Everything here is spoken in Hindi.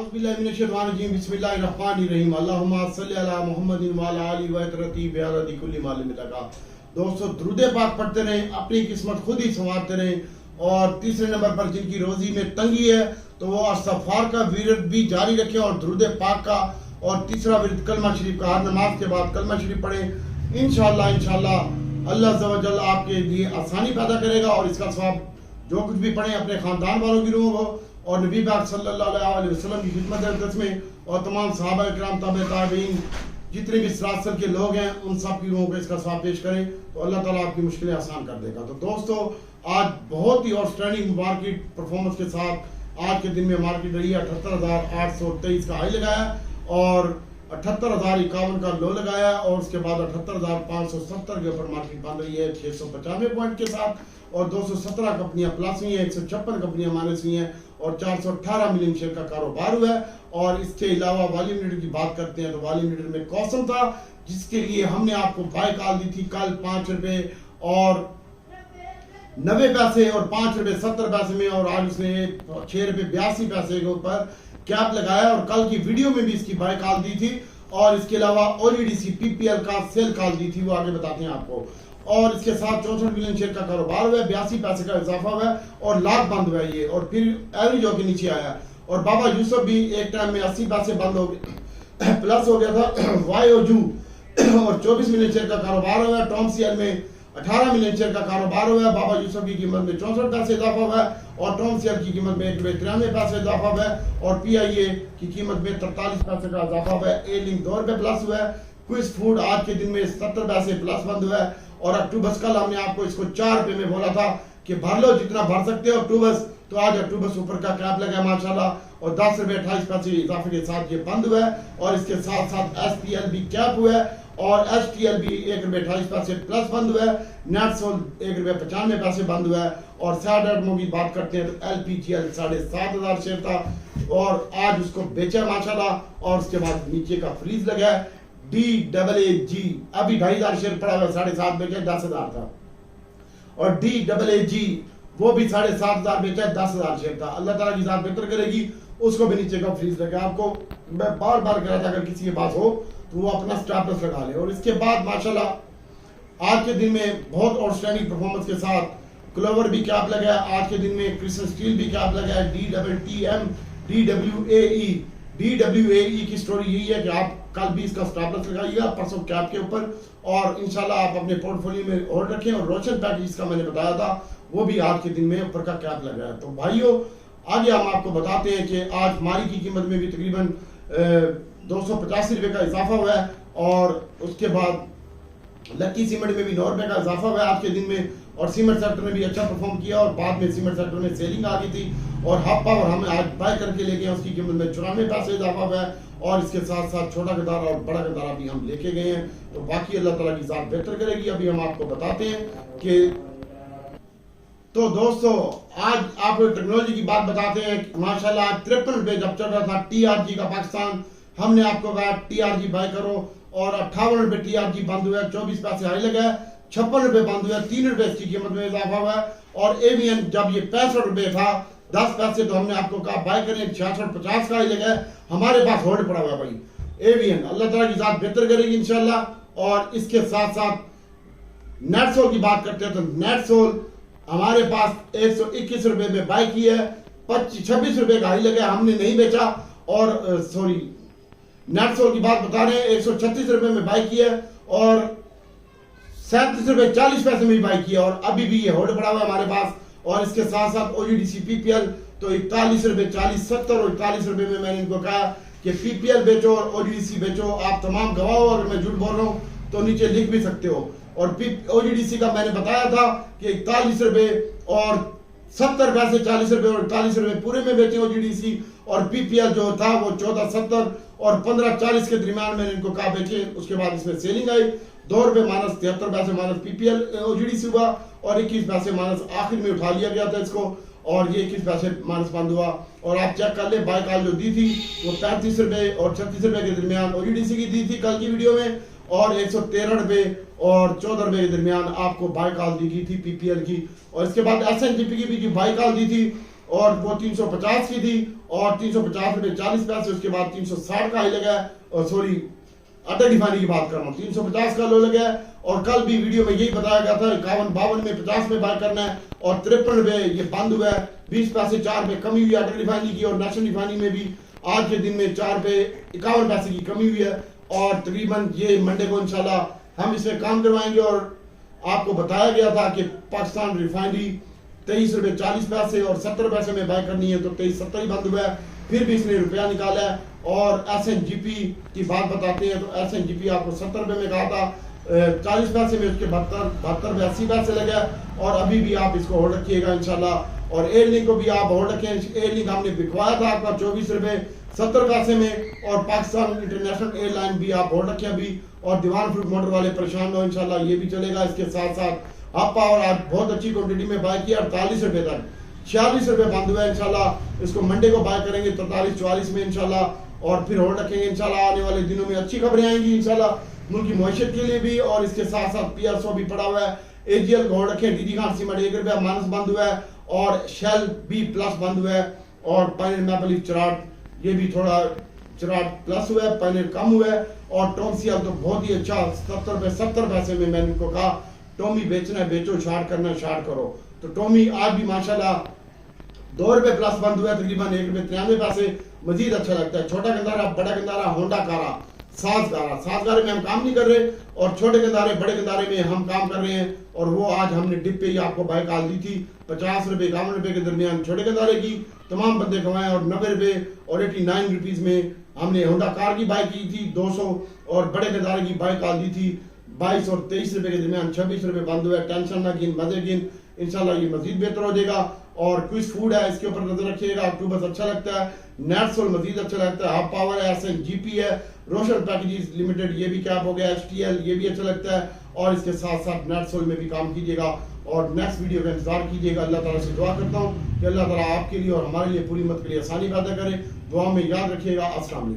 औज़ुबिल्लाहिमिनश्शैतानिर्रजीम बिस्मिल्लाहिर्रहमानिर्रहीम अल्लाहुम्मा सल्लि अला मुहम्मदिन व अला आलिहि व तरती बियारदी कुल्ली मालिम लगा। दोस्तों दुरूद पाक पढ़ते रहें, अपनी किस्मत खुद ही संवारते रहें। और तीसरे नंबर पर जिनकी रोजी में तंगी है तो वो इस्तिग़फ़ार का विरद भी जारी रखें और दुरूद पाक का और तीसरा विरद कलमा शरीफ का, हर नमाज के बाद कलमा शरीफ पढ़ें। इंशाअल्लाह अल्लाह अज़्ज़ा व जल आपके लिए आसानी पैदा करेगा और इसका सवाब जो कुछ भी पढ़ें अपने खानदान वालों की रूहों को और नबी पाक सल्लल्लाहु अलैहि वसल्लम की खिदमत अक़दस में और तमाम सहाबा किराम ताबईन जितने भी सरासर के लोग हैं उन सब की रूहों को इसका सवाब पेश करें तो अल्लाह ताला आपकी मुश्किलें आसान कर देगा। तो दोस्तों आज बहुत ही आउटस्टैंडिंग मार्केट परफॉर्मेंस के साथ आज के दिन में मार्केट रही है 78,823 का हाई लगाया और 78,051 का लो लगाया और उसके बाद 78,570 के ऊपर मार्केट बंद रही है 695 पॉइंट के साथ और 217 कंपनियां प्लस हुई हैं, 156 कंपनियां माइनस हुई हैं और 418 मिलियन शेयर का कारोबार हुआ है। और इसके अलावा वॉल्यूम लीडर की बात करते हैं तो वॉल्यूम लीडर में कॉसम था जिसके लिए हमने आपको बाय कॉल दी थी कल 5 रुपए और 90 पैसे और 5 रुपए 70 पैसे में और आज उसने 6 रुपए 82 पैसे के ऊपर कैप लगाया और कल की वीडियो में भी इसकी बाय कॉल दी थी। और इसके अलावा ओजीडीसी पीपीएल का सेल कॉल दी थी, वो आगे बताते हैं आपको। और इसके साथ 64 मिलियन शेयर का कारोबार हुआ है, 82 पैसे का इजाफा हुआ है और लाख बंद हुआ है ये और फिर एवरेज होकर नीचे आया। और बाबा यूसुफ भी एक टाइम में 80 पैसे बंद हो गए प्लस हो गया था वाईओजू और 24 मिलियन शेयर का कारोबार हुआ है। टॉम सीएल में 18 मिलियन शेयर का कारोबार हुआ है। बाबा यूसुफ की कीमत में 64 पैसे इजाफा हुआ है और टॉम सीएल की कीमत में 1.93 पैसे इजाफा हुआ है और पीआईए की कीमत में 43 पैसे का इजाफा हुआ है। ए लिंक 2 रुपए प्लस हुआ है। क्विज फूड आज के दिन में 70 पैसे प्लस बंद हुआ है और अक्टूबस कल हमने आपको इसको 4 रुपए में बोला था कि भर लो जितना भर सकते हो अक्टूबस, तो आज अक्टूबस ऊपर का कैप लगा माशाल्लाह और 10 रुपए 28 पैसे इजाफे के साथ ये बंद हुआ है। और इसके साथ साथ एसटीएल भी कैप हुआ है और एचटीएल भी 1 रुपए 28 पैसे प्लस बंद हुआ है। नेटसोल 1 रुपए 95 पैसे बंद हुआ है। और सैडमो की बात करते हैं तो एलपीजीएल 7,500 शेयर था और आज उसको बेचा माशाल्लाह और उसके बाद नीचे का फ्रीज लगा है। DAAG अभी 2,500 शेयर पड़ा हुआ 7.5 बेचा 10,000 था और DAAG वो भी 7,500 बेचा 10,000 शेयर था। अल्लाह ताला की जात बेहतर करेगी, उसको भी नीचे का फ्रीज लगा। आपको मैं बार बार कह रहा था अगर किसी के पास हो तो वो अपना स्टॉप लॉस लगा ले। और इसके बाद माशाल्लाह आज के दिन में बहुत आउटस्टैंडिंग परफॉर्मेंस के साथ क्लोवर भी कैप लगा है। आज के दिन में क्रिस्टल स्टील भी कैप लगा है। DWAE की स्टोरी यही है कि आप कल भी इसका स्टॉप लॉस लगाइएगा परसों कैप के ऊपर और इंशाल्लाह आप अपने पोर्टफोलियो में होल्ड रखें। और रोशन पैकेज जिसका मैंने बताया था वो भी आज के दिन में ऊपर का कैप लगा है। तो भाइयों आगे हम आपको बताते हैं कि आज मारी की कीमत में भी तकरीबन 285 रुपए का इजाफा हुआ है और उसके बाद लकी सीमेंट में भी 9 रुपए का इजाफा हुआ है आज के दिन में। और सीमेंट सेक्टर ने भी अच्छा परफॉर्म किया और बाद में सीमेंट सेक्टर में सेलिंग आ गई थी और हब पावर हम आज बाय करके ले गए, उसकी कीमत में 94 पैसे इजाफा हुआ है। और इसके साथ साथ छोटा गदारा और बड़ा गदारा भी हम लेके गए हैं। तो बाकी अल्लाह ताला की जात बेहतर करेगी। अभी हम आपको बताते हैं कि तो दोस्तों आज आपको टेक्नोलॉजी की बात बताते हैं। माशाल्लाह 53 रुपए जब चल रहा था TRG का पाकिस्तान, हमने आपको कहा TRG बाय करो और 58 रुपए TRG बंद हुआ, 24 पैसे हाई लगा, 56 रुपए बंद हुआ, 3 रुपए इसकी कीमत में इजाफा हुआ। और AVN जब ये 65 रुपए था 10 पैसे तो हमने आपको कहा बाय करें, 66.50 का ही लगा, हमारे पास होल्ड पड़ा हुआ भाई AVN। अल्लाह ताला की जात बेहतर करेगी इंशाल्लाह। और इसके साथ साथ नेटसोल की बात करते हैं तो नेटसोल हमारे पास 121 रुपए में बाय की है, 26 रुपए का हाई लगा, हमने नहीं बेचा। और सॉरी नेटसोल की बात बता रहे हैं 136 रुपए में बाय की है और 37 रुपए 40 पैसे में भी बाय किया और अभी भी ये होल्ड पड़ा हुआ है हमारे पास। और इसके साथ साथ ओजीडीसी पीपीएल तो 41 रुपए 40 70 और 41 रुपए में मैंने इनको कहा कि पीपीएल बेचो और ओजीडीसी बेचो। आप तमाम गवाह हो, अगर मैं झूठ बोल रहा हूँ तो नीचे लिख भी सकते हो। और ओजीडीसी का मैंने बताया था कि 41 रुपए और 70 पैसे 40 रुपए और 41 रुपए पूरे में बेचे ओजीडीसी और पीपीएल जो था वो 14.70 और 15.40 के दरमियान मैंने इनको कहा बेचे। उसके बाद इसमें सेलिंग आई 2 रुपए माइनस 73 पैसे माइनस पीपीएल ओजीडीसी हुआ और 21 पैसे माइनस आखिर में उठा लिया गया था इसको और ये 21 पैसे माइनस बंद हुआ। और आप चेक कर ले बाय कॉल जो दी थी वो 35 रुपए और 36 रुपए के दरमियान ओजीडीसी की दी थी कल की वीडियो में और 113 रुपए और 14 रुपए के दरमियान आपको बाय कॉल दी गई थी पीपीएल की। और इसके बाद एसएनजीपी की भी बाय कॉल दी थी और वो 350 की थी और 350 रुपये 40 पैसे, उसके बाद 360 का हाई लगा है, और सॉरी अटक रिफाइनरी की बात कर रहा हूँ, 350 का लो लगा है। और कल भी वीडियो में यही बताया गया था 51-52 में 50 में बाय करना है, और 53 रुपये ये बंद हुआ है, 20 पैसे 4 रुपये कमी हुई है अटक रिफाइनरी की। और नेशनल रिफाइनरी में भी आज के दिन में 4 रुपये 51 पैसे की कमी हुई है, और तकरीबन ये मंडे को इंशाल्लाह हम इसमें काम करवाएंगे। और आपको बताया गया था कि पाकिस्तान रिफाइनरी 23 रुपये 40 पैसे और 70 पैसे में बाय करनी है, तो 23.70 ही बंद हुआ है, फिर भी इसने रुपया निकाला है। और SNGP की बात बताते हैं, तो SNGP आपको 70 रुपये में कहा था, 40 पैसे में उसके 72 80 पैसे लगे, और अभी भी आप इसको होल्ड रखिएगा इंशाल्लाह। और एयर लिंक को भी आप होल्ड रखें, एयर लिंक हमने बिकवाया था आपका 24 रुपये 70 पैसे में, और पाकिस्तान इंटरनेशनल एयरलाइन भी आप होल्ड रखें अभी। और दीवान फ्रूट मोटर वाले परेशान हो, इंशाल्लाह ये भी चलेगा। इसके साथ साथ आप पावर आज बहुत अच्छी क्वांटिटी में बाय किया 48 रुपये तक, 46 रुपये बंद हुआ है इंशाल्लाह। इसको मंडे को बाय करेंगे 43-44 में इंशाल्लाह, और फिर होल्ड रखेंगे इंशाल्लाह। आने वाले दिनों में अच्छी खबरें आएंगी इंशाल्लाह मुल्क की मईशत के लिए भी। और इसके साथ साथ PRSO भी पड़ा हुआ है, AGL को होल्ड रखें, DD खान सीमेंट 1 रुपया माइनस बंद हुआ है, और शेल भी प्लस बंद हुआ है, और पाइनियर मैपल लीफ चराट ये भी थोड़ा चराट प्लस हुआ है, पाइनियर कम हुआ है। और टॉमसीएल तो बहुत ही अच्छा 70 रुपये 70 पैसे में मैंने इनको कहा टॉमी बेचना है बेचो, शार्ट करना है शार्ट करो, तो टॉमी आज भी माशाल्लाह 2 रुपये प्लस बंद हुआ है, तकरीबन 1 रुपये 93 पैसे। मजीद अच्छा लगता है छोटा गंदारा, बड़ा गंदारा, होंडा कारा, साजगारे में हम काम नहीं कर रहे, और छोटे गंदारे बड़े गंदारे में हम काम कर रहे हैं। और वो आज हमने डिप पे ही आपको बाय कॉल दी थी 50 रुपये 51 रुपये के दरमियान छोटे गंदारे की तमाम बंदे कमाए, और 90 रुपये और 89 रुपीज में हमने होंडा कार की बाय की थी 200, और बड़े गंदारे की बाय कॉल दी थी 22 और 23 रुपये के दरमियान 26 रुपये बंद हुआ है। टेंशन ना गिन, मजे गिन, इंशाल्लाह ये मजीद बेहतर हो जाएगा। और क्विज फूड है, इसके ऊपर नजर रखिएगा, अक्टूबर अच्छा लगता है, नेटसोल मजीद अच्छा लगता है, हब पावर है, SNGP है, रोशन पैकेजेस लिमिटेड ये भी कैप हो गया, HTL ये भी अच्छा लगता है। और इसके साथ साथ नेटसोल में भी काम कीजिएगा, और नेक्स्ट वीडियो का इंतजार कीजिएगा। अल्लाह ताला से दुआ करता हूँ कि अल्लाह ताला आपके लिए और हमारे लिए पूरी उम्मत के लिए आसानी पैदा करे। दुआ में याद रखिएगा। अस्सलाम वालेकुम।